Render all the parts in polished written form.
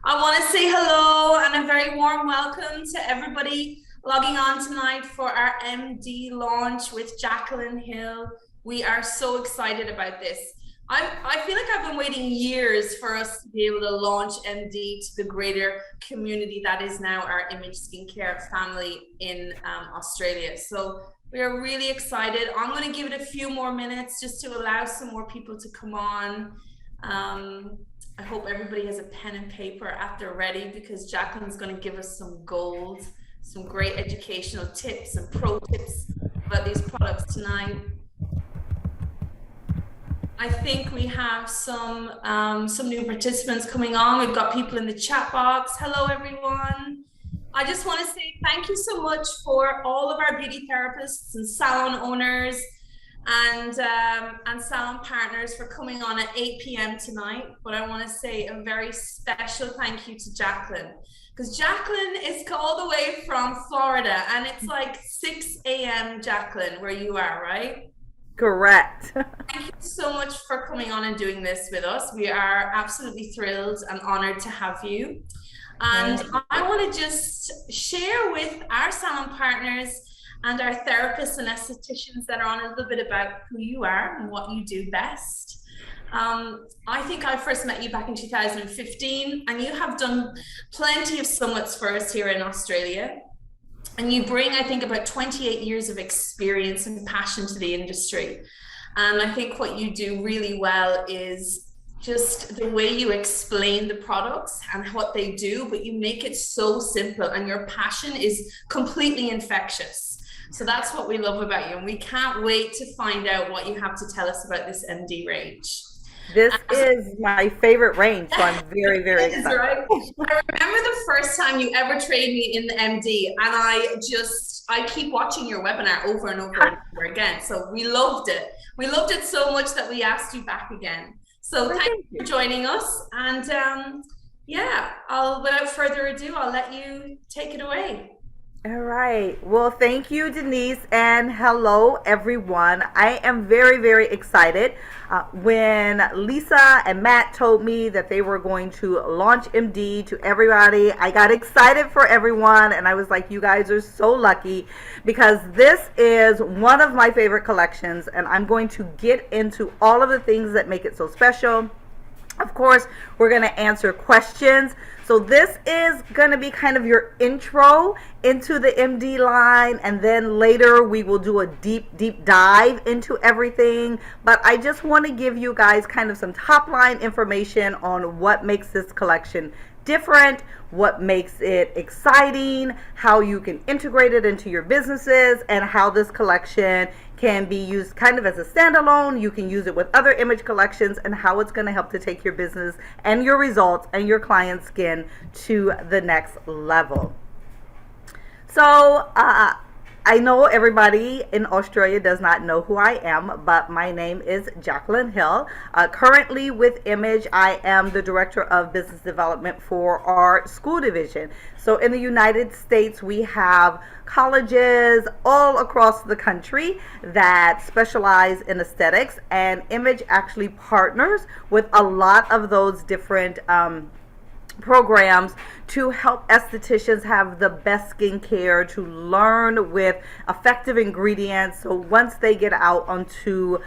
I want to say hello and a very warm welcome to everybody logging on tonight for our MD launch with Jacqueline Hill. We are so excited about this. I feel like I've been waiting years for us to be able to launch MD to the greater community that is now our image skincare family in Australia. So we are really excited. I'm going to give it a few more minutes just to allow some more people to come on. I hope everybody has a pen and paper at their ready because Jacqueline's going to give us some gold, some great educational tips and pro tips about these products tonight. I think we have some new participants coming on. We've got people in the chat box. Hello, everyone. I just want to say thank you so much for all of our beauty therapists and salon owners and salon partners for coming on at 8 p.m. tonight. But I want to say a very special thank you to Jacqueline, because Jacqueline is all the way from Florida and it's like 6 a.m. Jacqueline, where you are, right? Correct. Thank you so much for coming on and doing this with us. We are absolutely thrilled and honored to have you. And I want to just share with our salon partners and our therapists and estheticians that are on a little bit about who you are and what you do best. I think I first met you back in 2015, and you have done plenty of summits for us here in Australia. And you bring, I think, about 28 years of experience and passion to the industry. And I think what you do really well is just the way you explain the products and what they do, but you make it so simple, and your passion is completely infectious. So that's what we love about you. And we can't wait to find out what you have to tell us about this MD range. This is my favorite range, so I'm very, very excited. Right? I remember the first time you ever trained me in the MD, and I keep watching your webinar over and over and over again. So we loved it. We loved it so much that we asked you back again. So thank you for joining us. And without further ado, I'll let you take it away. All right. Well, thank you, Denise, and hello, everyone. I am very, very excited. When Lisa and Matt told me that they were going to launch MD to everybody, I got excited for everyone, and I was like, you guys are so lucky, because this is one of my favorite collections, and I'm going to get into all of the things that make it so special. Of course, we're going to answer questions. So this is going to be kind of your intro into the MD line, and then later we will do a deep dive into everything. But I just want to give you guys kind of some top line information on what makes this collection different, what makes it exciting, how you can integrate it into your businesses, and how this collection can be used kind of as a standalone. You can use it with other image collections, and how it's going to help to take your business and your results and your client skin to the next level. So I know everybody in Australia does not know who I am, but my name is Jacqueline Hill. Currently with Image, I am the Director of Business Development for our school division. So in the United States, we have colleges all across the country that specialize in aesthetics, and Image actually partners with a lot of those different programs to help estheticians have the best skincare, to learn with effective ingredients, so once they get out onto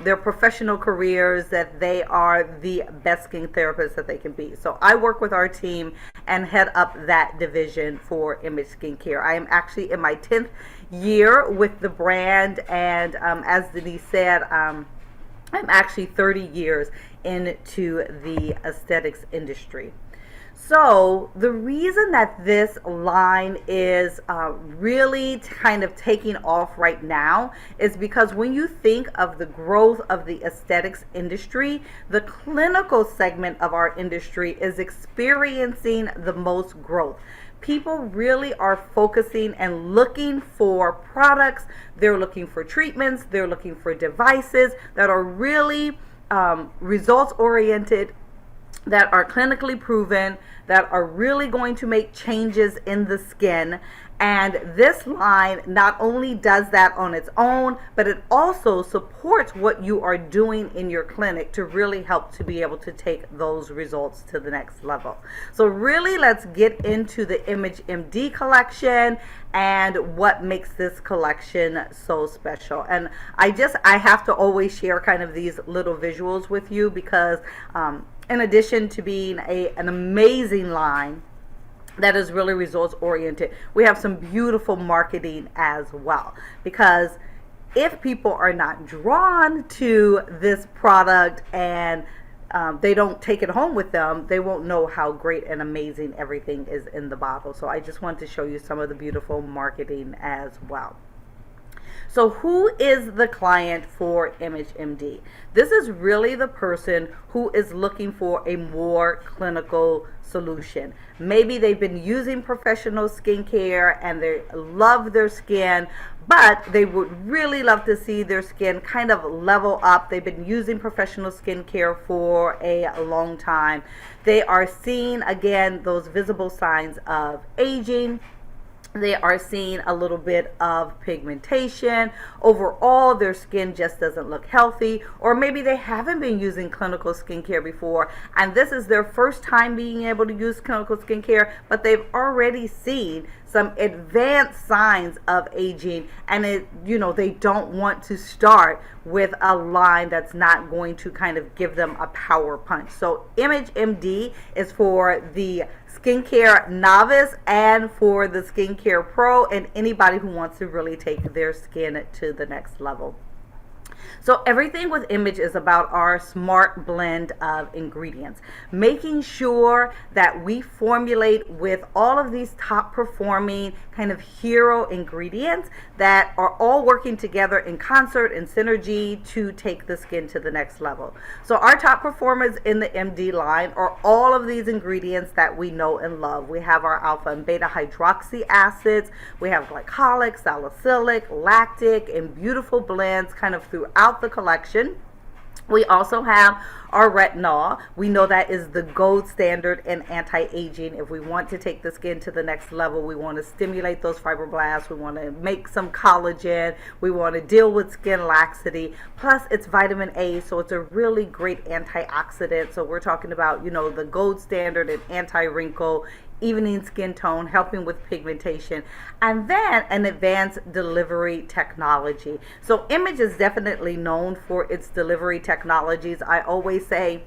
their professional careers, that they are the best skin therapists that they can be. So I work with our team and head up that division for Image Skincare. I am actually in my 10th year with the brand, and as Denise said, I'm actually 30 years into the aesthetics industry. So the reason that this line is really kind of taking off right now is because when you think of the growth of the aesthetics industry, the clinical segment of our industry is experiencing the most growth. People really are focusing and looking for products. They're looking for treatments. They're looking for devices that are really results oriented, that are clinically proven, that are really going to make changes in the skin. And this line not only does that on its own, but it also supports what you are doing in your clinic to really help to be able to take those results to the next level. So really, let's get into the ImageMD collection and what makes this collection so special. And I have to always share kind of these little visuals with you because in addition to being an amazing line that is really results oriented, we have some beautiful marketing as well. Because if people are not drawn to this product and they don't take it home with them, they won't know how great and amazing everything is in the bottle. So I just want to show you some of the beautiful marketing as well. So who is the client for ImageMD? This is really the person who is looking for a more clinical solution. Maybe they've been using professional skincare and they love their skin, but they would really love to see their skin kind of level up. They've been using professional skincare for a long time. They are seeing, again, those visible signs of aging. They are seeing a little bit of pigmentation. Overall, their skin just doesn't look healthy. Or maybe they haven't been using clinical skincare before, and this is their first time being able to use clinical skincare, but they've already seen some advanced signs of aging, and they don't want to start with a line that's not going to kind of give them a power punch. So ImageMD is for the skincare novice and for the skincare pro and anybody who wants to really take their skin to the next level. So everything with Image is about our smart blend of ingredients, making sure that we formulate with all of these top performing kind of hero ingredients that are all working together in concert and synergy to take the skin to the next level. So our top performers in the MD line are all of these ingredients that we know and love. We have our alpha and beta hydroxy acids, we have glycolic, salicylic, lactic, and beautiful blends kind of throughout the collection. We also have our retinol. We know that is the gold standard in anti-aging. If we want to take the skin to the next level, we want to stimulate those fibroblasts, we want to make some collagen, we want to deal with skin laxity. Plus it's vitamin A, so it's a really great antioxidant. So we're talking about, the gold standard in anti-wrinkle, evening skin tone, helping with pigmentation, and then an advanced delivery technology. So Image is definitely known for its delivery technologies. I always say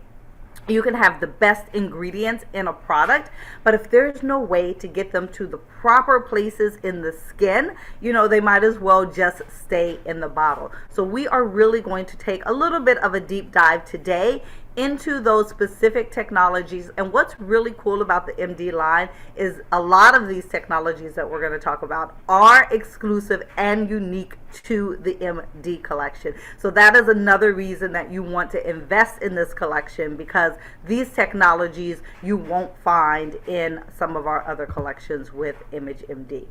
you can have the best ingredients in a product, but if there's no way to get them to the proper places in the skin, they might as well just stay in the bottle. So we are really going to take a little bit of a deep dive today into those specific technologies. And what's really cool about the MD line is a lot of these technologies that we're going to talk about are exclusive and unique to the MD collection. So that is another reason that you want to invest in this collection, because these technologies you won't find in some of our other collections with ImageMD.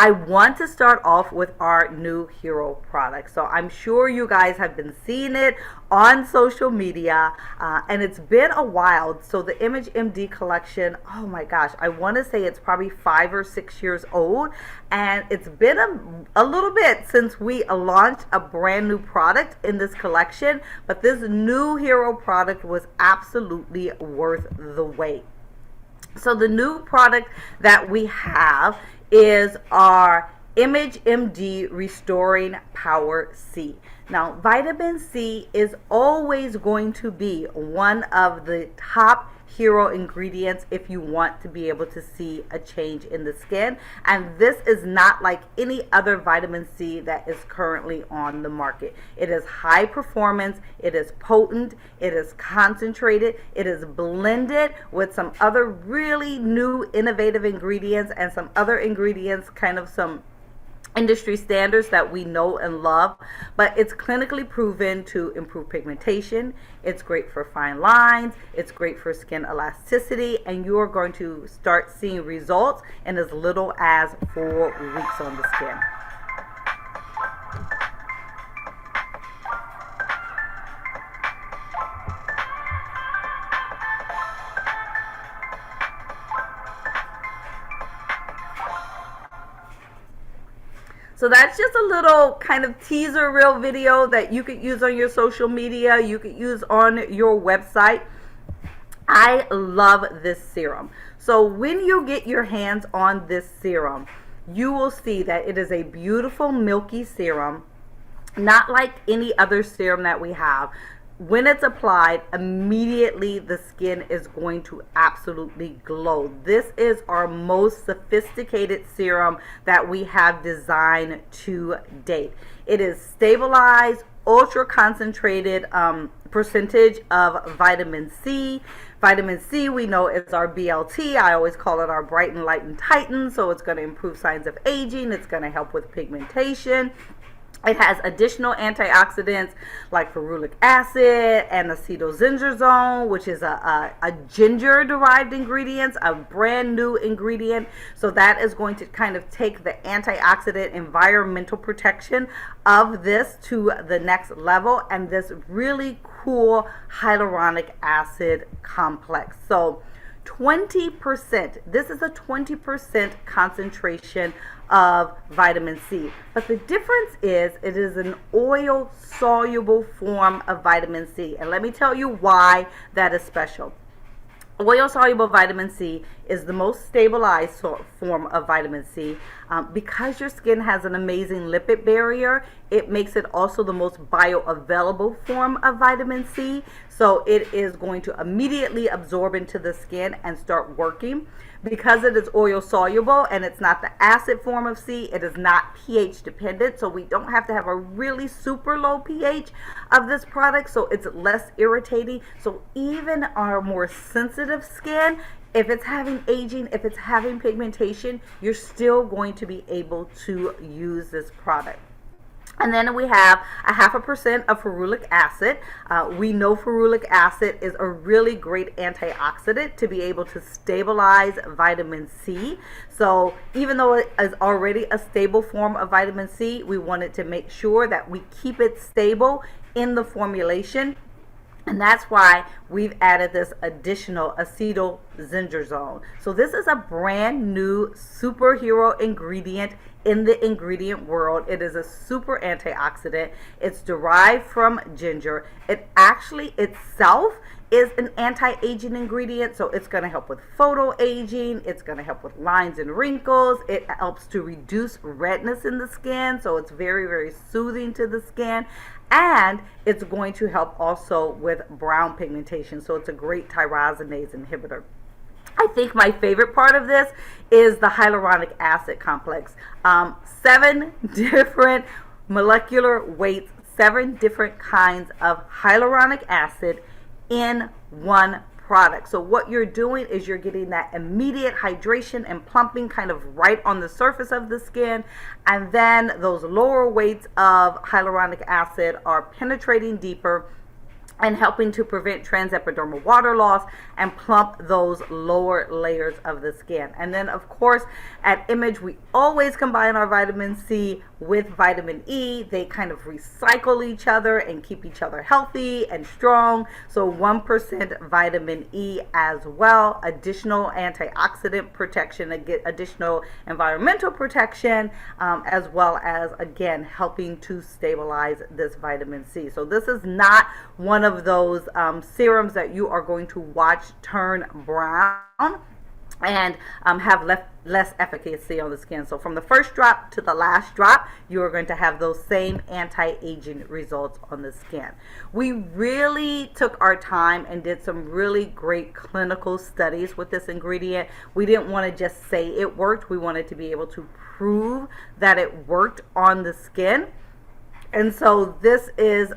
I want to start off with our new hero product. So I'm sure you guys have been seeing it on social media, and it's been a while. So the ImageMD collection, oh my gosh, I want to say it's probably 5 or 6 years old, and it's been a little bit since we launched a brand new product in this collection, but this new hero product was absolutely worth the wait. So the new product that we have is our ImageMD Restoring Power C. Now, vitamin C is always going to be one of the top hero ingredients if you want to be able to see a change in the skin, and this is not like any other vitamin C that is currently on the market. It is high performance, it is potent, it is concentrated, it is blended with some other really new innovative ingredients and some other ingredients, kind of some industry standards that we know and love, but it's clinically proven to improve pigmentation. It's great for fine lines, it's great for skin elasticity, and you're going to start seeing results in as little as 4 weeks on the skin. So that's just a little kind of teaser reel video that you could use on your social media, you could use on your website. I love this serum. So when you get your hands on this serum, you will see that it is a beautiful milky serum, not like any other serum that we have. When it's applied, immediately the skin is going to absolutely glow. This is our most sophisticated serum that we have designed to date. It is stabilized, ultra concentrated percentage of vitamin C. Vitamin C we know is our BLT. I always call it our Brighten, Lighten, Tighten. So it's going to improve signs of aging. It's going to help with pigmentation. It has additional antioxidants like ferulic acid and acetylzingazole, which is a ginger-derived ingredient, a brand new ingredient. So that is going to kind of take the antioxidant environmental protection of this to the next level, and this really cool hyaluronic acid complex. So 20%, this is a 20% concentration of vitamin C. But the difference is it is an oil soluble form of vitamin C. And let me tell you why that is special. Oil soluble vitamin C is the most stabilized form of vitamin C. Because your skin has an amazing lipid barrier, it makes it also the most bioavailable form of vitamin C. So it is going to immediately absorb into the skin and start working. Because it is oil soluble and it's not the acid form of C, it is not pH dependent. So we don't have to have a really super low pH of this product, so it's less irritating. So even our more sensitive skin, if it's having aging, if it's having pigmentation, you're still going to be able to use this product. And then we have 0.5% of ferulic acid. We know ferulic acid is a really great antioxidant to be able to stabilize vitamin C. So even though it is already a stable form of vitamin C, we wanted to make sure that we keep it stable in the formulation. And that's why we've added this additional acetylzingazole. So this is a brand new superhero ingredient in the ingredient world. It is a super antioxidant. It's derived from ginger. It actually itself is an anti-aging ingredient, so it's going to help with photo aging. It's going to help with lines and wrinkles. It helps to reduce redness in the skin, so it's very, very soothing to the skin. And it's going to help also with brown pigmentation, so it's a great tyrosinase inhibitor. I think my favorite part of this is the hyaluronic acid complex. 7 different molecular weights, 7 different kinds of hyaluronic acid in one product. So what you're doing is you're getting that immediate hydration and plumping kind of right on the surface of the skin, and then those lower weights of hyaluronic acid are penetrating deeper and helping to prevent transepidermal water loss and plump those lower layers of the skin. And then of course at Image we always combine our vitamin C with vitamin E. They kind of recycle each other and keep each other healthy and strong. So 1% vitamin E as well, additional antioxidant protection, additional environmental protection, as well as again helping to stabilize this vitamin C. So this is not one of those serums that you are going to watch turn brown and have less efficacy on the skin. So from the first drop to the last drop, you are going to have those same anti-aging results on the skin. We really took our time and did some really great clinical studies with this ingredient. We didn't want to just say it worked. We wanted to be able to prove that it worked on the skin. And so this is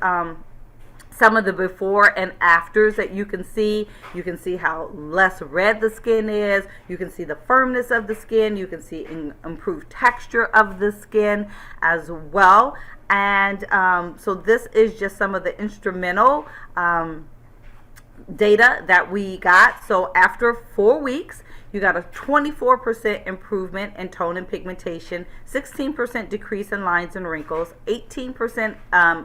some of the before and afters that you can see. You can see how less red the skin is. You can see the firmness of the skin. You can see improved texture of the skin as well. And so this is just some of the instrumental data that we got. So after 4 weeks, You got a 24% improvement in tone and pigmentation, 16% decrease in lines and wrinkles, 18%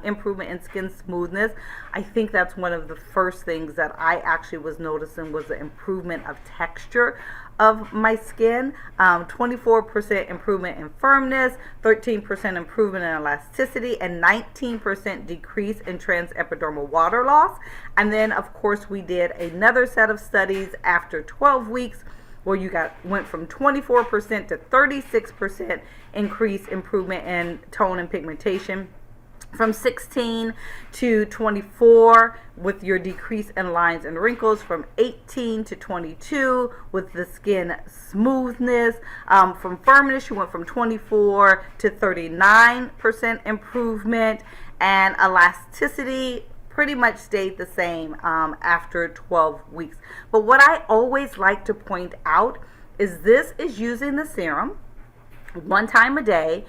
improvement in skin smoothness. I think that's one of the first things that I actually was noticing was the improvement of texture of my skin. 24% improvement in firmness, 13% improvement in elasticity, and 19% decrease in transepidermal water loss. And then of course we did another set of studies after 12 weeks where you went from 24% to 36% increase improvement in tone and pigmentation, from 16 to 24 with your decrease in lines and wrinkles, from 18 to 22 with the skin smoothness. From firmness, you went from 24 to 39% improvement, and elasticity pretty much stayed the same after 12 weeks. But what I always like to point out is this is using the serum one time a day.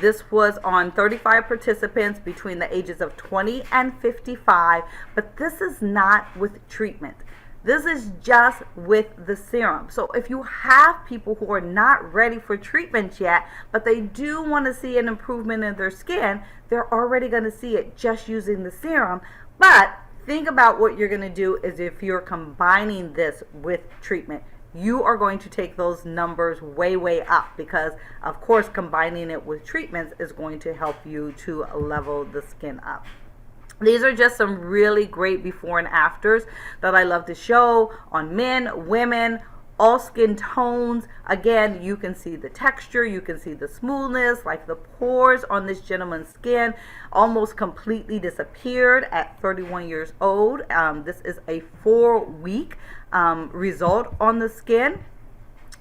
This was on 35 participants between the ages of 20 and 55, but this is not with treatment. This is just with the serum. So if you have people who are not ready for treatment yet, but they do want to see an improvement in their skin, they're already going to see it just using the serum. But think about what you're going to do is if you're combining this with treatment, you are going to take those numbers way up, because of course combining it with treatments is going to help you to level the skin up. These are just some really great before and afters that I love to show on men, women, all skin tones. Again, you can see the texture, you can see the smoothness, like the pores on this gentleman's skin almost completely disappeared at 31 years old. This is a 4-week result on the skin.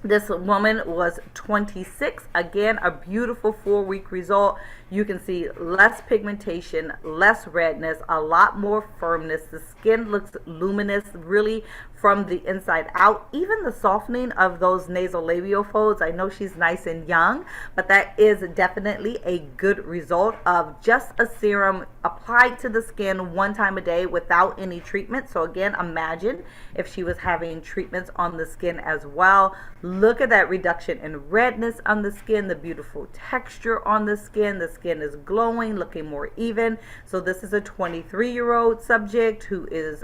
This woman was 26. Again, a beautiful 4-week result. You can see less pigmentation, less redness, a lot more firmness. The skin looks luminous really from the inside out. Even the softening of those nasolabial folds. I know she's nice and young, but that is definitely a good result of just a serum applied to the skin one time a day without any treatment. So again, imagine if she was having treatments on the skin as well. Look at that reduction in redness on the skin, the beautiful texture on the skin. The skin is glowing, looking more even. So this is a 23-year-old subject who is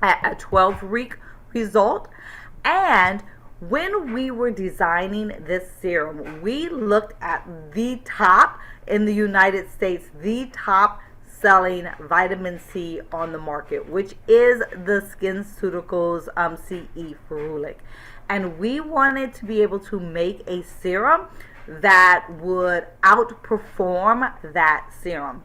at a 12-week result. And when we were designing this serum, we looked at the top in the United States, the top selling vitamin C on the market, which is the SkinCeuticals CE Ferulic. And we wanted to be able to make a serum that would outperform that serum.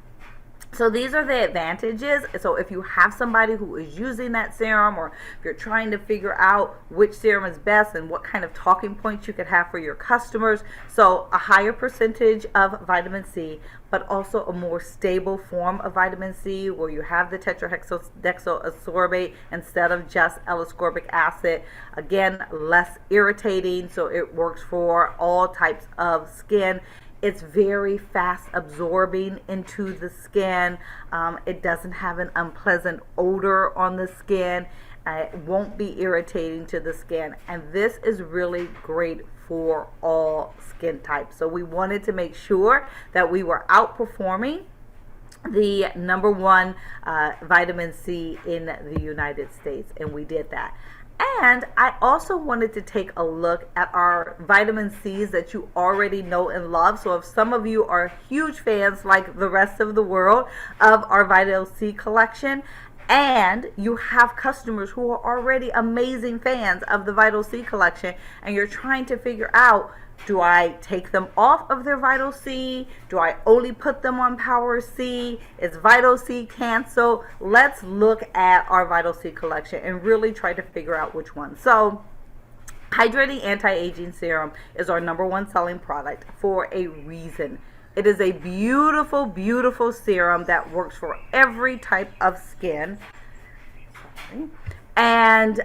So these are the advantages. So if you have somebody who is using that serum, or if you're trying to figure out which serum is best and what kind of talking points you could have for your customers, so a higher percentage of vitamin C, but also a more stable form of vitamin C where you have the tetrahexyldextroascorbate instead of just L-ascorbic acid. Again, less irritating, so it works for all types of skin. It's very fast absorbing into the skin. It doesn't have an unpleasant odor on the skin. It won't be irritating to the skin. And this is really great for all skin types. So we wanted to make sure that we were outperforming the #1 vitamin C in the United States, and we did that. And I also wanted to take a look at our vitamin C's that you already know and love. So if some of you are huge fans, like the rest of the world, of our Vital C collection, and you have customers who are already amazing fans of the Vital C collection, and you're trying to figure out, do I take them off of their Vital C? Do I only put them on Power C? Is Vital C canceled? Let's look at our Vital C collection and really try to figure out which one. So Hydrating Anti-Aging Serum is our #1 selling product for a reason. It is a beautiful, beautiful serum that works for every type of skin. And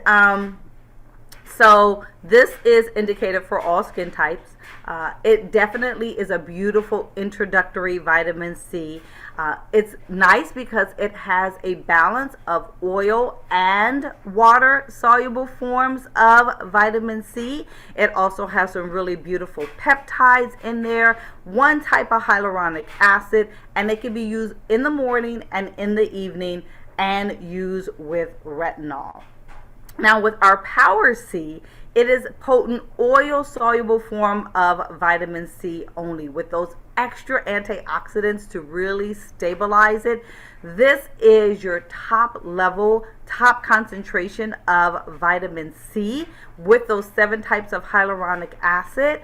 So this is indicated for all skin types. It definitely is a beautiful introductory vitamin C. It's nice because it has a balance of oil and water soluble forms of vitamin C. It also has some really beautiful peptides in there, one type of hyaluronic acid, and it can be used in the morning and in the evening and used with retinol. Now with our Power C, it is potent oil soluble form of vitamin C only with those extra antioxidants to really stabilize it. This is your top level, top concentration of vitamin C with those 7 types of hyaluronic acid.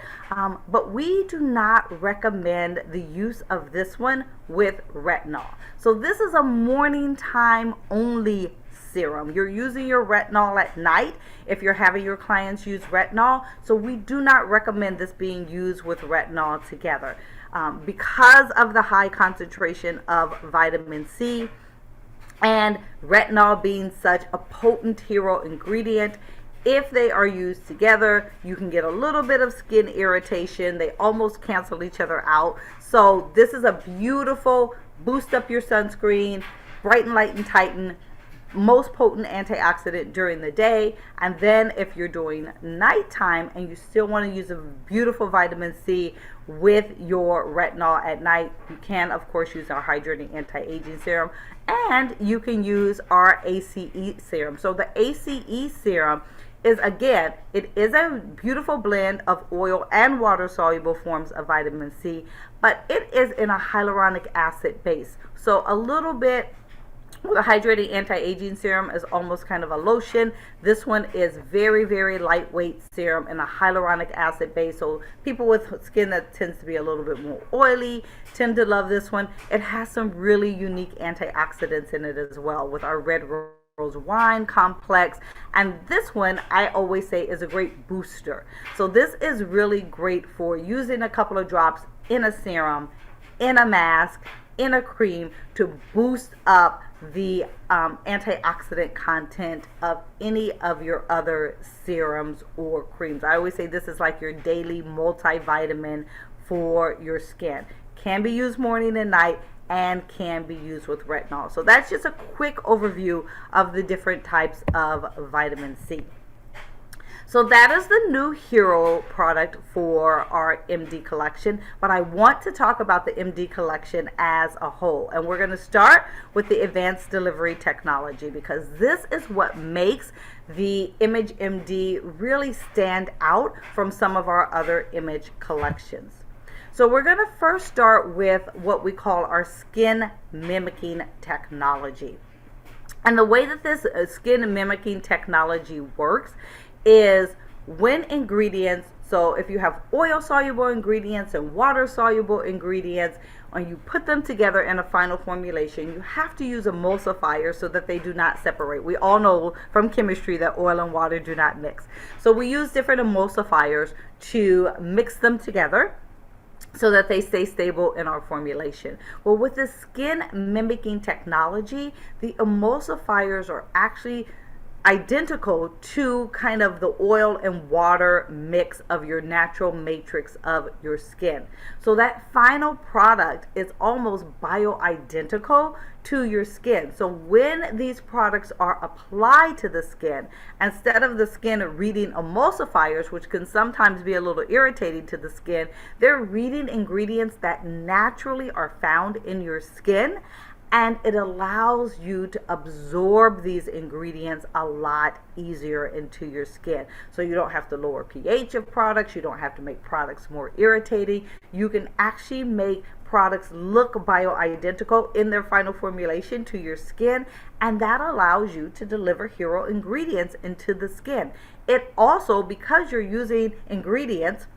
But we do not recommend the use of this one with retinol. So this is a morning time only serum. You're using your retinol at night if you're having your clients use retinol. So we do not recommend this being used with retinol together. Because of the high concentration of vitamin C and retinol being such a potent hero ingredient, if they are used together, you can get a little bit of skin irritation. They almost cancel each other out. So this is a beautiful boost up your sunscreen, brighten, lighten, tighten, most potent antioxidant during the day. And then if you're doing nighttime and you still want to use a beautiful vitamin C with your retinol at night, you can of course use our hydrating anti-aging serum, and you can use our ACE serum. So the ACE serum is, again, it is a beautiful blend of oil and water soluble forms of vitamin C, but it is in a hyaluronic acid base. So a little bit, the hydrating anti-aging serum is almost kind of a lotion. This one is very, very lightweight serum in a hyaluronic acid base. So people with skin that tends to be a little bit more oily tend to love this one. It has some really unique antioxidants in it as well with our red rose wine complex. And this one, I always say, is a great booster. So this is really great for using a couple of drops in a serum, in a mask, in a cream to boost up the antioxidant content of any of your other serums or creams. I always say this is like your daily multivitamin for your skin. Can be used morning and night and can be used with retinol. So that's just a quick overview of the different types of vitamin C. So that is the new hero product for our MD collection, but I want to talk about the MD collection as a whole. And we're going to start with the advanced delivery technology because this is what makes the Image MD really stand out from some of our other image collections. So we're going to first start with what we call our skin mimicking technology. And the way that this skin mimicking technology works is when ingredients, so if you have oil soluble ingredients and water soluble ingredients, and you put them together in a final formulation, you have to use emulsifiers so that they do not separate. We all know from chemistry that oil and water do not mix. So we use different emulsifiers to mix them together so that they stay stable in our formulation. Well, with the skin mimicking technology, the emulsifiers are actually identical to kind of the oil and water mix of your natural matrix of your skin. So that final product is almost bioidentical to your skin. So when these products are applied to the skin, instead of the skin reading emulsifiers, which can sometimes be a little irritating to the skin, they're reading ingredients that naturally are found in your skin, and it allows you to absorb these ingredients a lot easier into your skin. So you don't have to lower pH of products, you don't have to make products more irritating. You can actually make products look bioidentical in their final formulation to your skin, and that allows you to deliver hero ingredients into the skin. It also, because you're using ingredients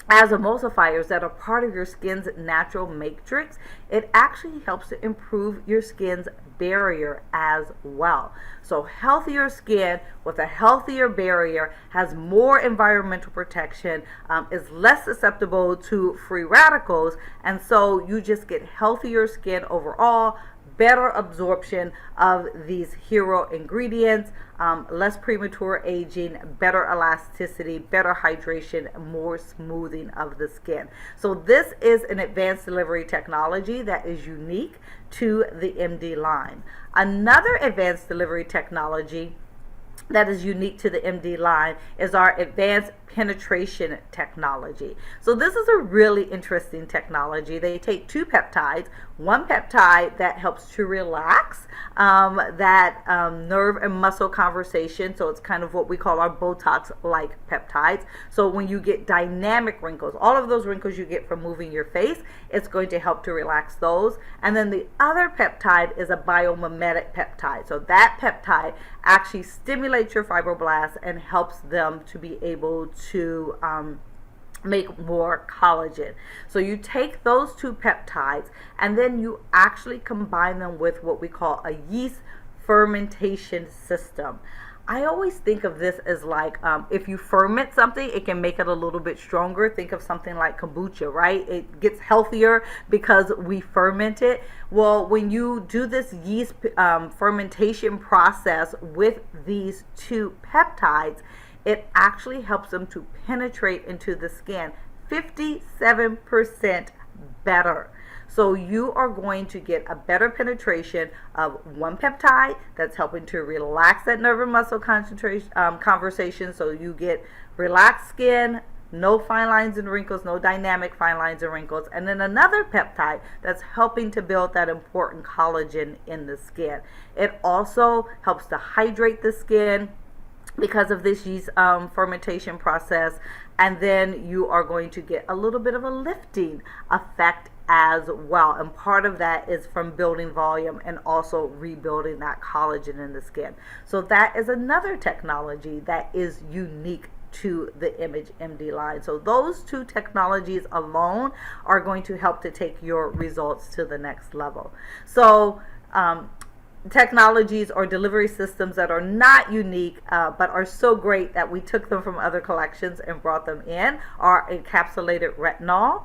as emulsifiers that are part of your skin's natural matrix, it actually helps to improve your skin's barrier as well. So healthier skin with a healthier barrier has more environmental protection, is less susceptible to free radicals, and so you just get healthier skin overall, better absorption of these hero ingredients, less premature aging, better elasticity, better hydration, more smoothing of the skin. So this is an advanced delivery technology that is unique to the MD line. Another advanced delivery technology that is unique to the MD line is our advanced penetration technology. So this is a really interesting technology. They take two peptides, one peptide that helps to relax that nerve and muscle conversation. So it's kind of what we call our Botox-like peptides. So when you get dynamic wrinkles, all of those wrinkles you get from moving your face, it's going to help to relax those. And then the other peptide is a biomimetic peptide. So that peptide actually stimulates your fibroblasts and helps them to be able to make more collagen. So you take those two peptides and then you actually combine them with what we call a yeast fermentation system. I always think of this as like if you ferment something, it can make it a little bit stronger. Think of something like kombucha, right? It gets healthier because we ferment it. Well, when you do this yeast fermentation process with these two peptides, it actually helps them to penetrate into the skin 57% better. So you are going to get a better penetration of one peptide that's helping to relax that nerve and muscle conversation. So you get relaxed skin, no fine lines and wrinkles, no dynamic fine lines and wrinkles. And then another peptide that's helping to build that important collagen in the skin. It also helps to hydrate the skin because of this yeast fermentation process. And then you are going to get a little bit of a lifting effect as well, and part of that is from building volume and also rebuilding that collagen in the skin. So that is another technology that is unique to the Image MD line. So those two technologies alone are going to help to take your results to the next level. So technologies or delivery systems that are not unique but are so great that we took them from other collections and brought them in are encapsulated retinol.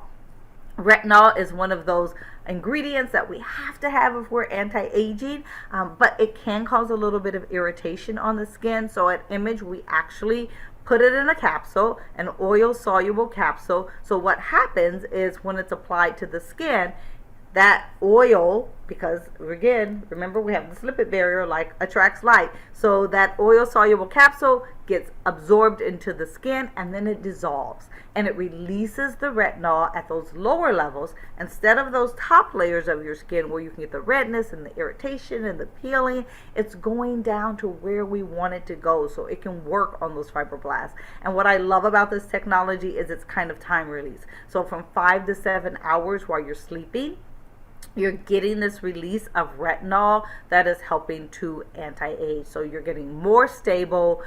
Retinol is one of those ingredients that we have to have if we're anti-aging, but it can cause a little bit of irritation on the skin. So at Image, we actually put it in a capsule, an oil-soluble capsule. So what happens is when it's applied to the skin, that oil, because again, remember we have the lipid barrier like attracts light, so that oil soluble capsule gets absorbed into the skin and then it dissolves and it releases the retinol at those lower levels instead of those top layers of your skin where you can get the redness and the irritation and the peeling. It's going down to where we want it to go so it can work on those fibroblasts. And what I love about this technology is it's kind of time release. So from 5 to 7 hours while you're sleeping, you're getting this release of retinol that is helping to anti-age. So you're getting more stable,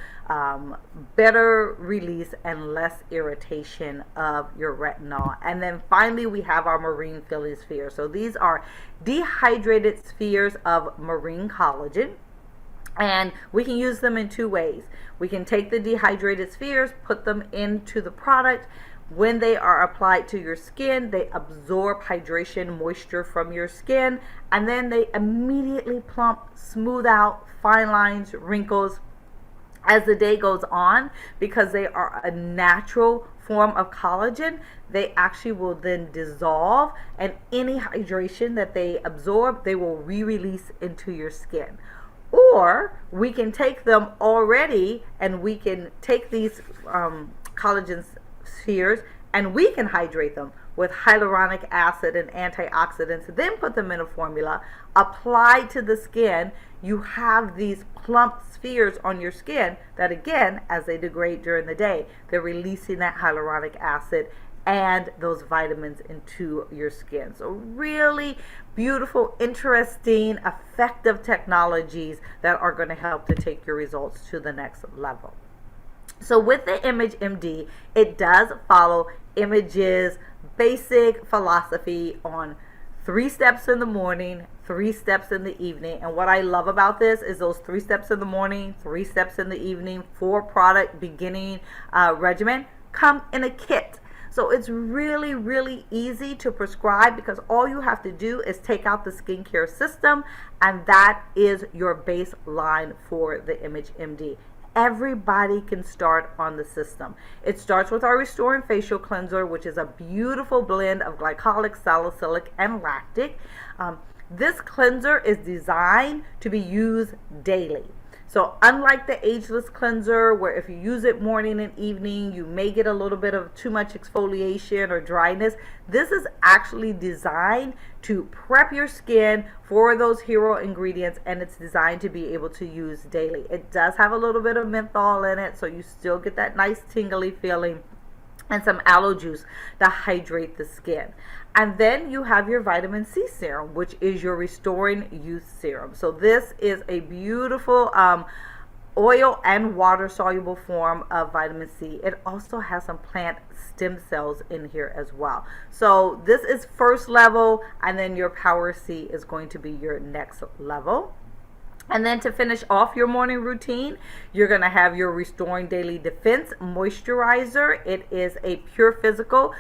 better release and less irritation of your retinol. And then finally we have our marine filling spheres. So these are dehydrated spheres of marine collagen. And we can use them in two ways. We can take the dehydrated spheres, put them into the product. When they are applied to your skin, they absorb hydration, moisture from your skin, and then they immediately plump, smooth out fine lines, wrinkles as the day goes on. Because they are a natural form of collagen, they actually will then dissolve, and any hydration that they absorb, they will re-release into your skin. Or we can take them already and we can take these collagen spheres and we can hydrate them with hyaluronic acid and antioxidants, then put them in a formula applied to the skin. You have these plump spheres on your skin that, again, as they degrade during the day, they're releasing that hyaluronic acid and those vitamins into your skin. So really beautiful, interesting, effective technologies that are going to help to take your results to the next level. So with the Image MD, it does follow Image's basic philosophy on 3 steps in the morning, 3 steps in the evening. And what I love about this is those 3 steps in the morning, 3 steps in the evening, 4 product beginning regimen come in a kit. So it's really, really easy to prescribe because all you have to do is take out the skincare system, and that is your baseline for the ImageMD. Everybody can start on the system. It starts with our Restoring Facial Cleanser, which is a beautiful blend of glycolic, salicylic, and lactic. This cleanser is designed to be used daily. So unlike the Ageless Cleanser, where if you use it morning and evening, you may get a little bit of too much exfoliation or dryness, this is actually designed to prep your skin for those hero ingredients, and it's designed to be able to use daily. It does have a little bit of menthol in it, so you still get that nice tingly feeling, and some aloe juice to hydrate the skin. And then you have your vitamin C serum, which is your Restoring Youth Serum. So this is a beautiful oil and water soluble form of vitamin C. It also has some plant stem cells in here as well. So this is first level, and then your Power C is going to be your next level. And then to finish off your morning routine, you're going to have your Restoring Daily Defense Moisturizer. It is a pure physical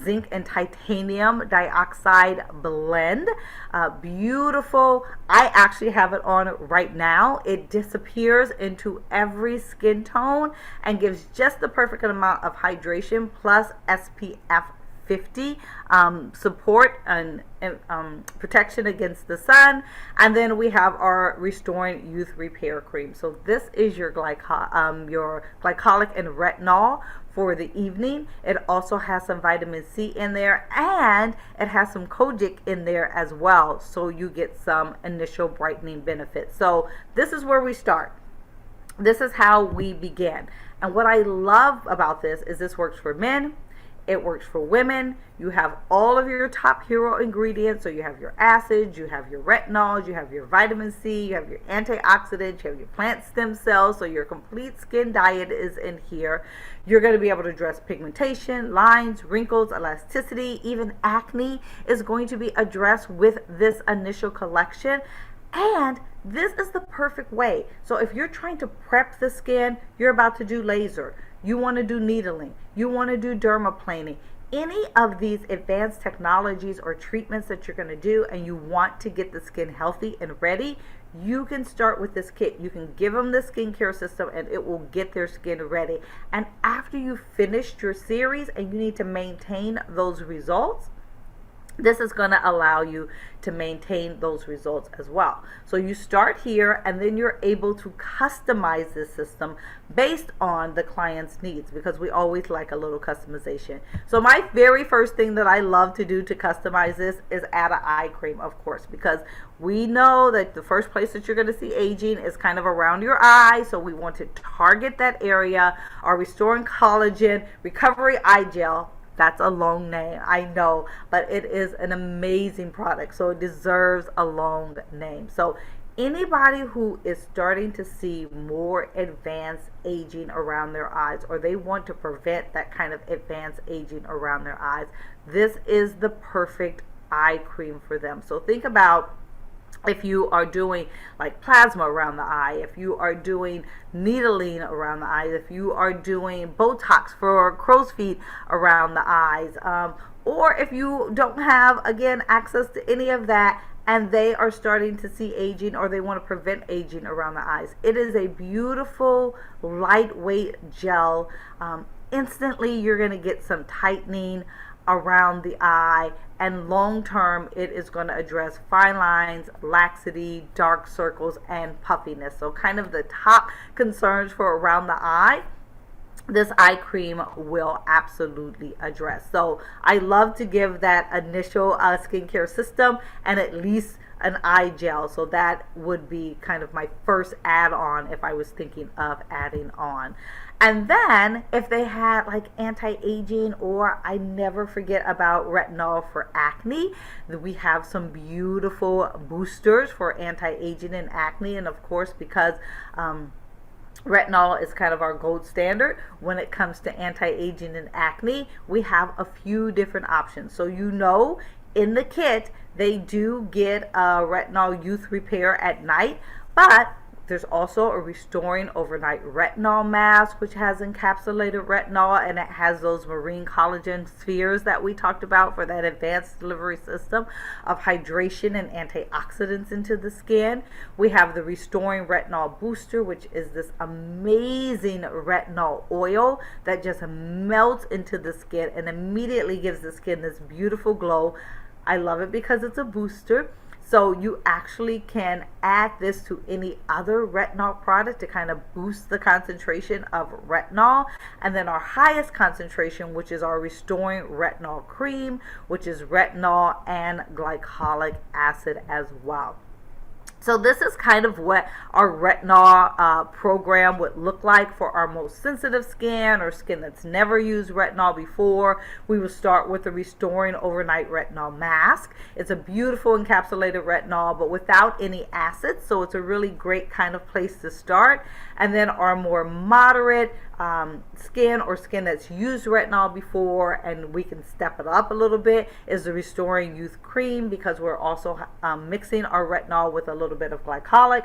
zinc and titanium dioxide blend. Beautiful. I actually have it on right now. It disappears into every skin tone and gives just the perfect amount of hydration plus SPF 50 support and protection against the sun. And then we have our Restoring Youth Repair Cream. So this is your glycolic and retinol for the evening. It also has some vitamin C in there, and it has some kojic in there as well, so you get some initial brightening benefits. So this is where we start. This is how we begin. And what I love about this is this works for men, it works for women. You have all of your top hero ingredients. So you have your acids, you have your retinols, you have your vitamin C, you have your antioxidants, you have your plant stem cells. So your complete skin diet is in here. You're going to be able to address pigmentation, lines, wrinkles, elasticity, even acne is going to be addressed with this initial collection. And this is the perfect way. So if you're trying to prep the skin, you're about to do laser, you want to do needling, you want to do dermaplaning, any of these advanced technologies or treatments that you're going to do, and you want to get the skin healthy and ready, you can start with this kit. You can give them the skincare system and it will get their skin ready. And after you've finished your series and you need to maintain those results, this is going to allow you to maintain those results as well. So you start here, and then you're able to customize this system based on the client's needs, because we always like a little customization. So my very first thing that I love to do to customize this is add an eye cream, of course, because we know that the first place that you're going to see aging is kind of around your eye. So we want to target that area. Our Restoring Collagen Recovery Eye Gel, that's a long name, I know, but it is an amazing product, so it deserves a long name. So anybody who is starting to see more advanced aging around their eyes, or they want to prevent that kind of advanced aging around their eyes, this is the perfect eye cream for them. So think about if you are doing like plasma around the eye, if you are doing needling around the eyes, if you are doing Botox for crow's feet around the eyes, or if you don't have, again, access to any of that and they are starting to see aging, or they want to prevent aging around the eyes, it is a beautiful lightweight gel. Instantly you're going to get some tightening around the eye, and long term it is going to address fine lines, laxity, dark circles, and puffiness. So kind of the top concerns for around the eye, this eye cream will absolutely address. So I love to give that initial skincare system and at least an eye gel. So that would be kind of my first add-on if I was thinking of adding on. And then if they had like anti-aging, or I never forget about retinol for acne, we have some beautiful boosters for anti-aging and acne. And of course, because retinol is kind of our gold standard when it comes to anti-aging and acne, we have a few different options. So you know, in the kit they do get a retinol youth repair at night, but There's also a restoring overnight retinol mask, which has encapsulated retinol, and it has those marine collagen spheres that we talked about for that advanced delivery system of hydration and antioxidants into the skin. We have the restoring retinol booster, which is this amazing retinol oil that just melts into the skin and immediately gives the skin this beautiful glow. I love it because it's a booster. So you actually can add this to any other retinol product to kind of boost the concentration of retinol. And then our highest concentration, which is our restoring retinol cream, which is retinol and glycolic acid as well. So this is kind of what our retinol program would look like for our most sensitive skin or skin that's never used retinol before. We will start with the Restoring Overnight Retinol Mask. It's a beautiful encapsulated retinol, but without any acids, so it's a really great kind of place to start. And then our more moderate skin or skin that's used retinol before, and we can step it up a little bit, is the Restoring Youth Cream, because we're also mixing our retinol with a little bit of glycolic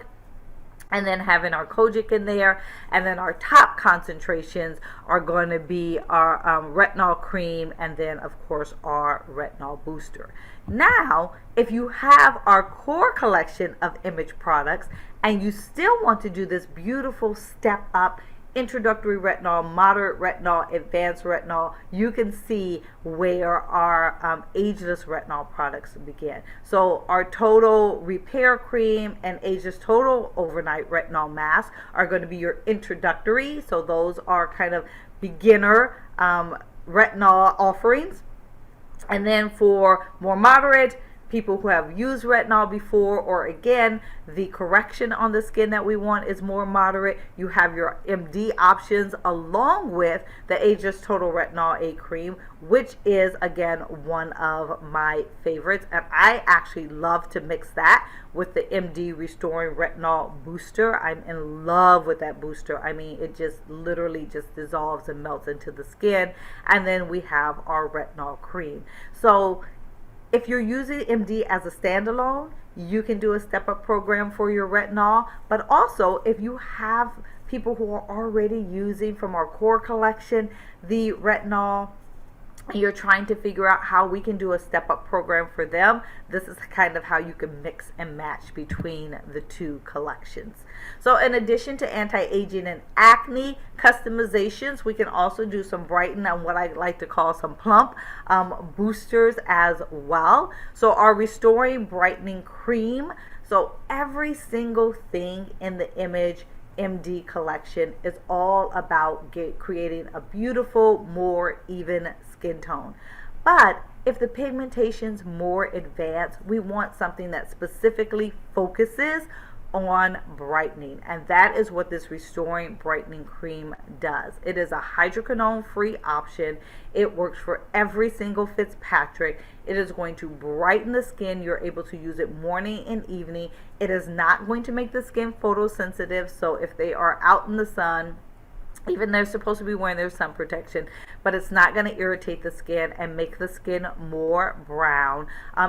and then having our kojic in there. And then our top concentrations are going to be our retinol cream, and then of course our retinol booster. Now, if you have our core collection of image products and you still want to do this beautiful step up introductory retinol, moderate retinol, advanced retinol, you can see where our ageless retinol products begin. So our total repair cream and ageless total overnight retinol mask are going to be your introductory. So those are kind of beginner retinol offerings. And then for more moderate, people who have used retinol before, or again, the correction on the skin that we want is more moderate, you have your MD options along with the Ageless Total Retinol A Cream, which is again one of my favorites. And I actually love to mix that with the MD Restoring Retinol Booster. I'm in love with that booster. I mean, it just literally just dissolves and melts into the skin. And then we have our retinol cream. So if you're using MD as a standalone, you can do a step-up program for your retinol. But also, if you have people who are already using from our core collection the retinol, and you're trying to figure out how we can do a step-up program for them, this is kind of how you can mix and match between the two collections. So in addition to anti-aging and acne customizations, we can also do some brighten and what I like to call some plump boosters as well. So our Restoring Brightening Cream. So every single thing in the Image MD collection is all about creating a beautiful, more even skin tone. But if the pigmentation's more advanced, we want something that specifically focuses on brightening, and that is what this Restoring Brightening Cream does. It is a hydroquinone free option. It works for every single Fitzpatrick. It is going to brighten the skin. You're able to use it morning and evening. It is not going to make the skin photosensitive, so if they are out in the sun, even they're supposed to be wearing their sun protection, but it's not going to irritate the skin and make the skin more brown.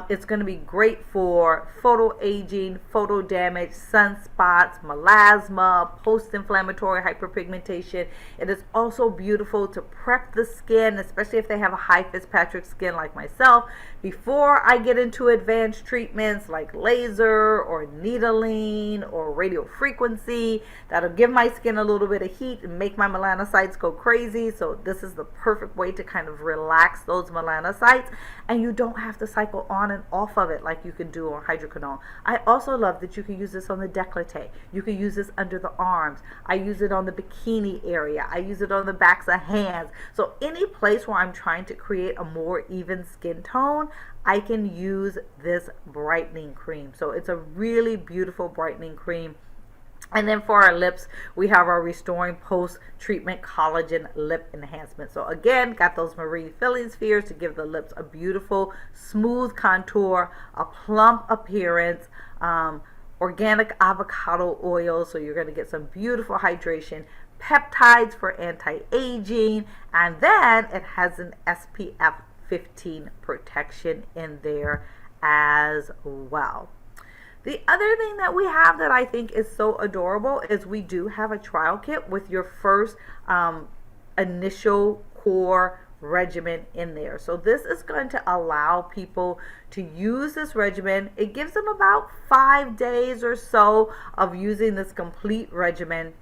It's going to be great for photo aging, photo damage, sunspots, melasma, post-inflammatory hyperpigmentation. It is also beautiful to prep the skin, especially if they have a high Fitzpatrick skin like myself, before I get into advanced treatments like laser or needling or radio frequency. That'll give my skin a little bit of heat and make my melanocytes go crazy. So this is the perfect way to kind of relax those melanocytes, and you don't have to cycle on and off of it like you can do on hydroquinone. I also love that you can use this on the décolleté. You can use this under the arms. I use it on the bikini area. I use it on the backs of hands. So any place where I'm trying to create a more even skin tone, I can use this brightening cream. So it's a really beautiful brightening cream. And then for our lips, we have our Restoring Post-Treatment Collagen Lip Enhancement. So again, got those marine filling spheres to give the lips a beautiful, smooth contour, a plump appearance, organic avocado oil, so you're going to get some beautiful hydration, peptides for anti-aging, and then it has an SPF 15 protection in there as well. The other thing that we have that I think is so adorable is we do have a trial kit with your first initial core regimen in there. So this is going to allow people to use this regimen. It gives them about 5 days or so of using this complete regimen.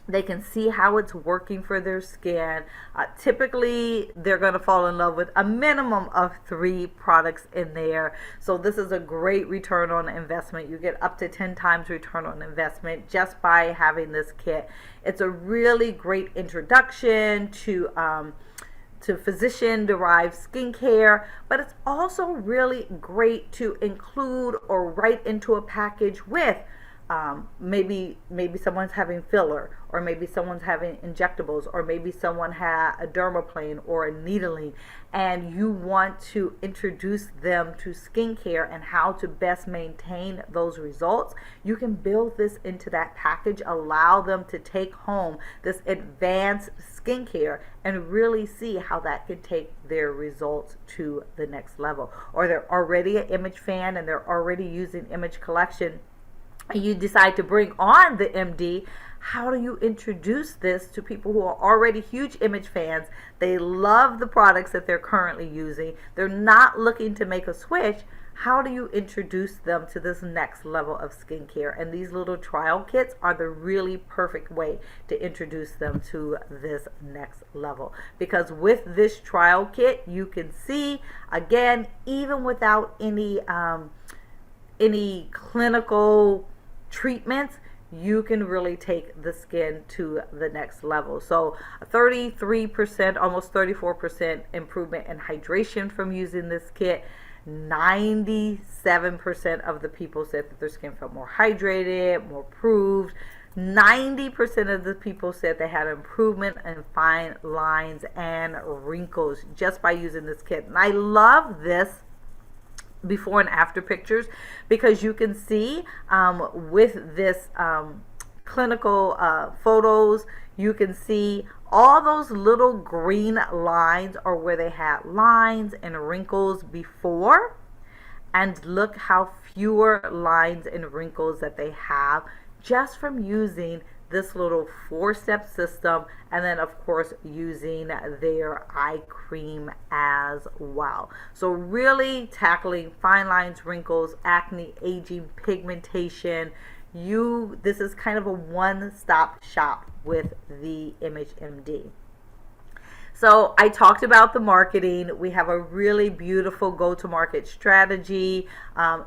They can see how it's working for their skin. Typically, they're going to fall in love with a minimum of 3 products in there. So this is a great return on investment. You get up to 10 times return on investment just by having this kit. It's a really great introduction to physician-derived skincare, but it's also really great to include or write into a package with maybe someone's having filler, or maybe someone's having injectables, or maybe someone had a dermaplane or a needling, and you want to introduce them to skincare and how to best maintain those results. You can build this into that package, allow them to take home this advanced skincare and really see how that could take their results to the next level. Or they're already an Image fan and they're already using Image Collection, and you decide to bring on the MD. How do you introduce this to people who are already huge Image fans? They love the products that they're currently using. They're not looking to make a switch. How do you introduce them to this next level of skincare? And these little trial kits are the really perfect way to introduce them to this next level. Because with this trial kit, you can see, again, even without any clinical treatments, you can really take the skin to the next level. So 33%, almost 34% improvement in hydration from using this kit. 97% of the people said that their skin felt more hydrated, more improved. 90% of the people said they had improvement in fine lines and wrinkles just by using this kit. And I love this before and after pictures, because you can see with this clinical photos, you can see all those little green lines are where they had lines and wrinkles before, and look how fewer lines and wrinkles that they have just from using this little 4-step system, and then of course using their eye cream as well. So really tackling fine lines, wrinkles, acne, aging, pigmentation. This is kind of a one-stop shop with the Image MD. So I talked about the marketing. We have a really beautiful go-to-market strategy.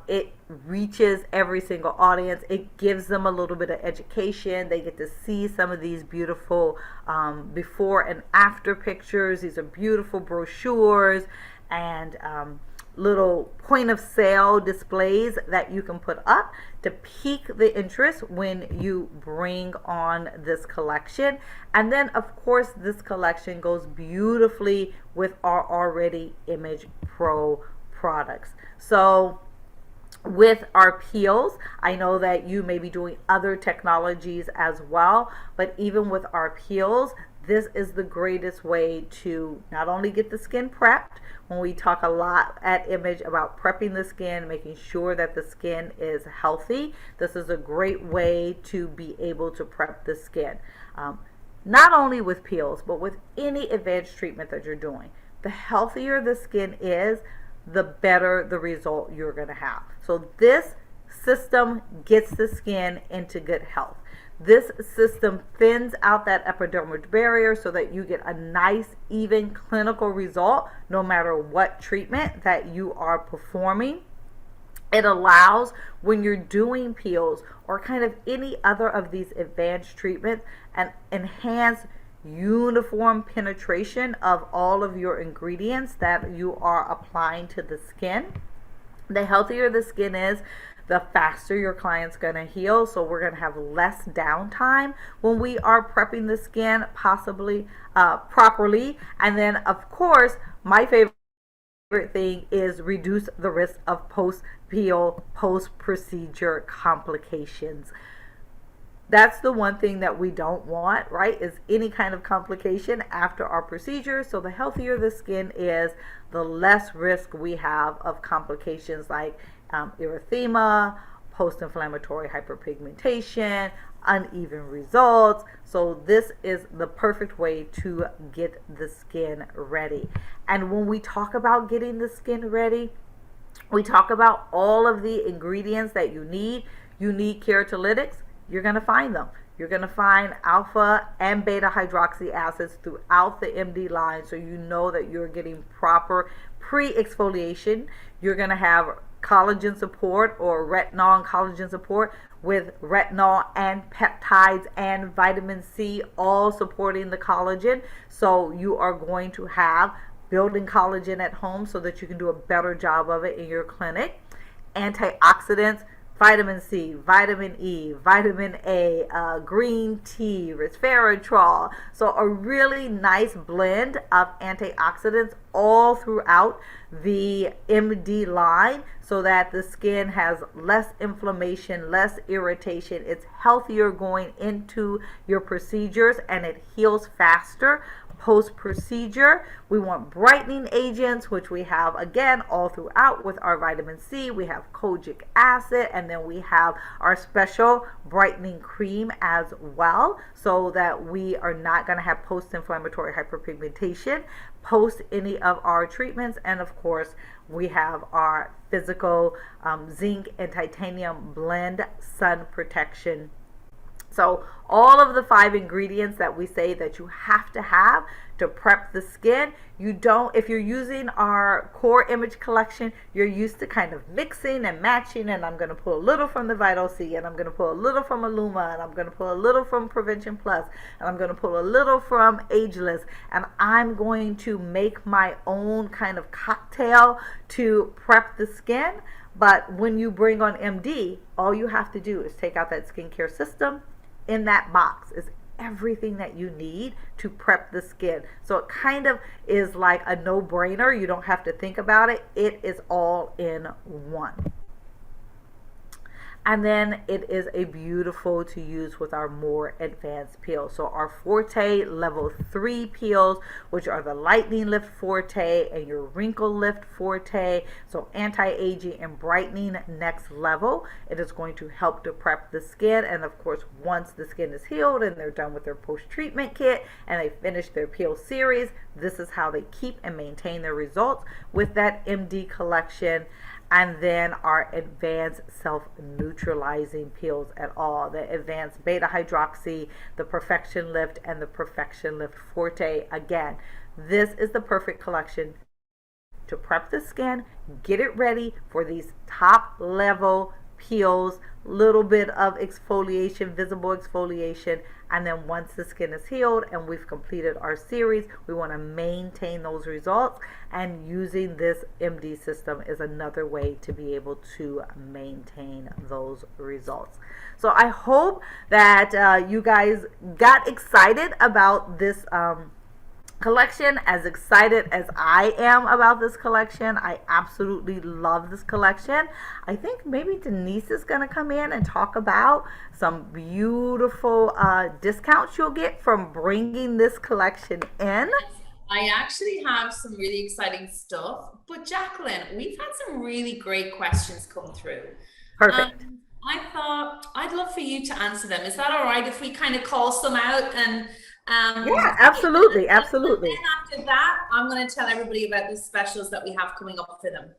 It reaches every single audience. It gives them a little bit of education. They get to see some of these beautiful before and after pictures. These are beautiful brochures and little point of sale displays that you can put up to pique the interest when you bring on this collection. And then of course this collection goes beautifully with our already Image Pro products. So with our peels, I know that you may be doing other technologies as well, but even with our peels, this is the greatest way to not only get the skin prepped. When we talk a lot at Image about prepping the skin, making sure that the skin is healthy, this is a great way to be able to prep the skin. Not only with peels, but with any advanced treatment that you're doing. The healthier the skin is, the better the result you're going to have. So this system gets the skin into good health. This system thins out that epidermal barrier so that you get a nice, even clinical result no matter what treatment that you are performing. It allows, when you're doing peels or kind of any other of these advanced treatments, an enhanced uniform penetration of all of your ingredients that you are applying to the skin. The healthier the skin is, the faster your client's going to heal. So we're going to have less downtime when we are prepping the skin possibly properly. And then of course, my favorite thing is reduce the risk of post-peel, post-procedure complications. That's the one thing that we don't want, right? Is any kind of complication after our procedure. So the healthier the skin is, the less risk we have of complications like erythema, post-inflammatory hyperpigmentation, uneven results. So this is the perfect way to get the skin ready. And when we talk about getting the skin ready, we talk about all of the ingredients that you need. You need keratolytics. You're going to find them. You're going to find alpha and beta hydroxy acids throughout the MD line, so you know that you're getting proper pre-exfoliation. You're going to have collagen support, or retinol and collagen support, with retinol and peptides and vitamin C all supporting the collagen. So you are going to have building collagen at home so that you can do a better job of it in your clinic. Antioxidants, vitamin C, vitamin E, vitamin A, green tea, resveratrol. So a really nice blend of antioxidants all throughout the MD line, so that the skin has less inflammation, less irritation. It's healthier going into your procedures, and it heals faster post-procedure. We want brightening agents, which we have again all throughout with our vitamin C. We have kojic acid, and then we have our special brightening cream as well, so that we are not going to have post-inflammatory hyperpigmentation post any of our treatments. And of course, we have our physical zinc and titanium blend sun protection. So all of the 5 ingredients that we say that you have to prep the skin, if you're using our core image collection, you're used to kind of mixing and matching, and I'm going to pull a little from the Vital C, and I'm going to pull a little from Illuma, and I'm going to pull a little from Prevention Plus, and I'm going to pull a little from Ageless, and I'm going to make my own kind of cocktail to prep the skin. But when you bring on MD, all you have to do is take out that skincare system. In that box is everything that you need to prep the skin. So it kind of is like a no-brainer. You don't have to think about it. It is all in one. And then it is a beautiful to use with our more advanced peels. So our Forte level 3 peels, which are the Lightening Lift Forte and your Wrinkle Lift Forte. So anti-aging and brightening next level. It is going to help to prep the skin. And of course, once the skin is healed and they're done with their post-treatment kit and they finish their peel series, this is how they keep and maintain their results with that MD collection. And then our advanced self-neutralizing peels at all. The advanced beta hydroxy, the Perfection Lift, and the Perfection Lift Forte. Again, this is the perfect collection to prep the skin, get it ready for these top level peels, little bit of exfoliation, visible exfoliation, and then once the skin is healed and we've completed our series, we want to maintain those results, and using this MD system is another way to be able to maintain those results. So I hope that you guys got excited about this collection, as excited as I am about this collection. I absolutely love this collection. I think maybe Denise is going to come in and talk about some beautiful discounts you'll get from bringing this collection in. I actually have some really exciting stuff, but Jacqueline, we've had some really great questions come through. Perfect. I thought I'd love for you to answer them. Is that all right if we kind of call some out? And yeah, absolutely, absolutely. And then after that, I'm going to tell everybody about the specials that we have coming up for them.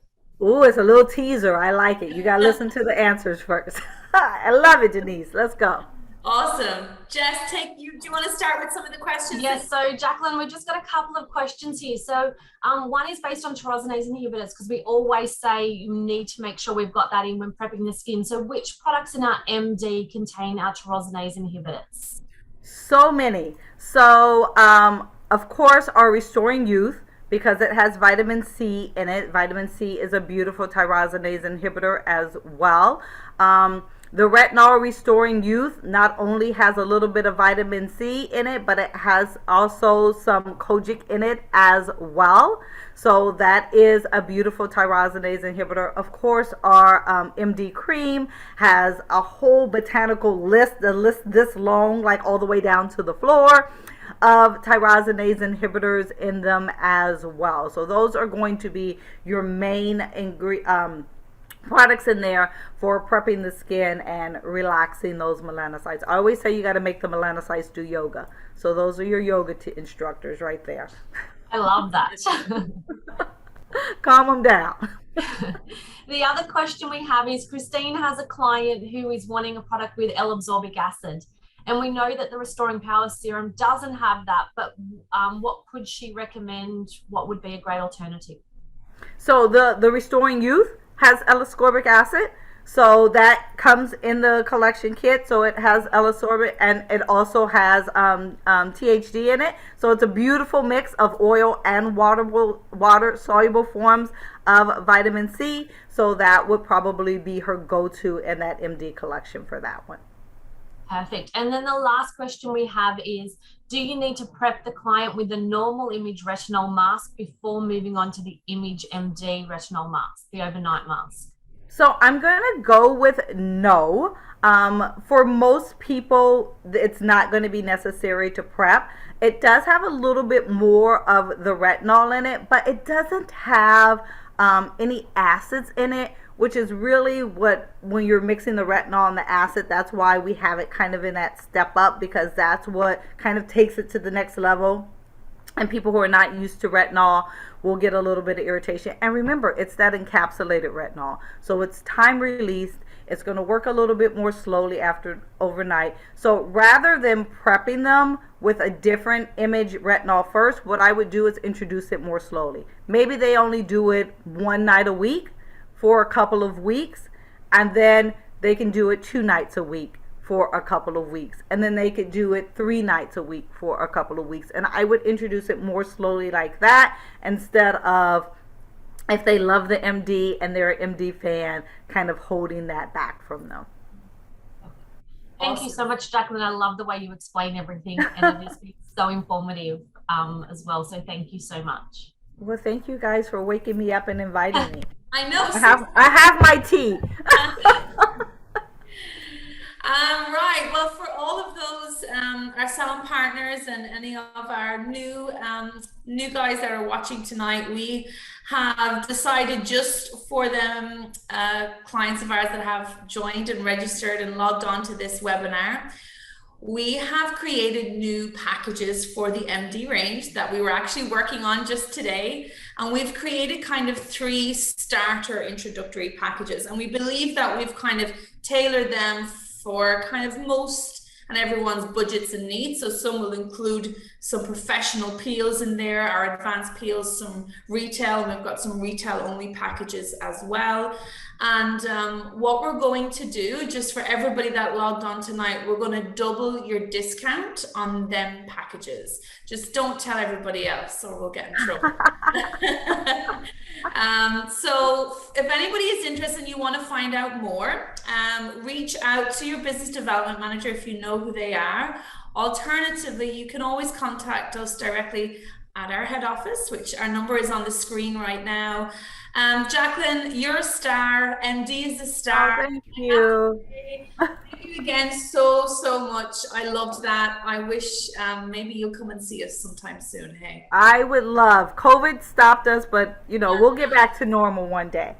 Ooh, it's a little teaser. I like it. You got to listen to the answers first. I love it, Denise. Let's go. Awesome. Jess, do you want to start with some of the questions? Yes, so Jacqueline, we've just got a couple of questions here. So one is based on tyrosinase inhibitors, because we always say you need to make sure we've got that in when prepping the skin. So which products in our MD contain our tyrosinase inhibitors? So many. So, of course, our Restoring Youth, because it has vitamin C in it. Vitamin C is a beautiful tyrosinase inhibitor as well. The Retinol Restoring Youth not only has a little bit of vitamin C in it, but it has also some kojic in it as well. So that is a beautiful tyrosinase inhibitor. Of course, our MD cream has a whole botanical list, the list this long, like all the way down to the floor, of tyrosinase inhibitors in them as well. So those are going to be your main products in there for prepping the skin and relaxing those melanocytes. I always say you got to make the melanocytes do yoga. So those are your yoga instructors right there. I love that. Calm them down. The other question we have is Christine has a client who is wanting a product with L-absorbic acid. And we know that the Restoring Power Serum doesn't have that, but what could she recommend? What would be a great alternative? So the Restoring Youth has L-ascorbic acid. So that comes in the collection kit. So it has L-ascorbic and it also has THD in it. So it's a beautiful mix of oil and water soluble forms of vitamin C. So that would probably be her go-to in that MD collection for that one. Perfect. And then the last question we have is, do you need to prep the client with the normal Image retinol mask before moving on to the Image MD retinol mask, the overnight mask? So I'm going to go with no. For most people, it's not going to be necessary to prep. It does have a little bit more of the retinol in it, but it doesn't have any acids in it, which is really what, when you're mixing the retinol and the acid, that's why we have it kind of in that step up, because that's what kind of takes it to the next level. And people who are not used to retinol will get a little bit of irritation. And remember, it's that encapsulated retinol. So it's time released. It's going to work a little bit more slowly after overnight. So rather than prepping them with a different Image retinol first, what I would do is introduce it more slowly. Maybe they only do it one night a week for a couple of weeks, and then they can do it 2 nights a week for a couple of weeks, and then they could do it 3 nights a week for a couple of weeks. And I would introduce it more slowly like that, instead of, if they love the MD and they're an MD fan, kind of holding that back from them. Thank you so much, Jacqueline. I love the way you explain everything, and it is so informative as well. So thank you so much. Well, thank you guys for waking me up and inviting me. I know. I have my tea. Right. Well, for all of those, our salon partners and any of our new guys that are watching tonight, we have decided just for them, clients of ours that have joined and registered and logged on to this webinar, we have created new packages for the MD range that we were actually working on just today. And we've created kind of 3 starter introductory packages. And we believe that we've kind of tailored them for kind of most and everyone's budgets and needs. So some will include some professional peels in there, our advanced peels, some retail, and we've got some retail only packages as well. And what we're going to do, just for everybody that logged on tonight, we're going to double your discount on them packages. Just don't tell everybody else or we'll get in trouble. So if anybody is interested and you want to find out more, reach out to your business development manager if you know who they are. Alternatively, you can always contact us directly at our head office, which our number is on the screen right now. Jacqueline, you're a star. MD is a star. Oh, thank you. Thank you again so much. I loved that. I wish maybe you'll come and see us sometime soon. Hey, I would love. COVID stopped us, but you know, we'll get back to normal one day.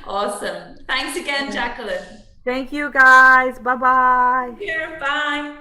Awesome. Thanks again, Jacqueline. Thank you guys. Bye-bye. Here, bye.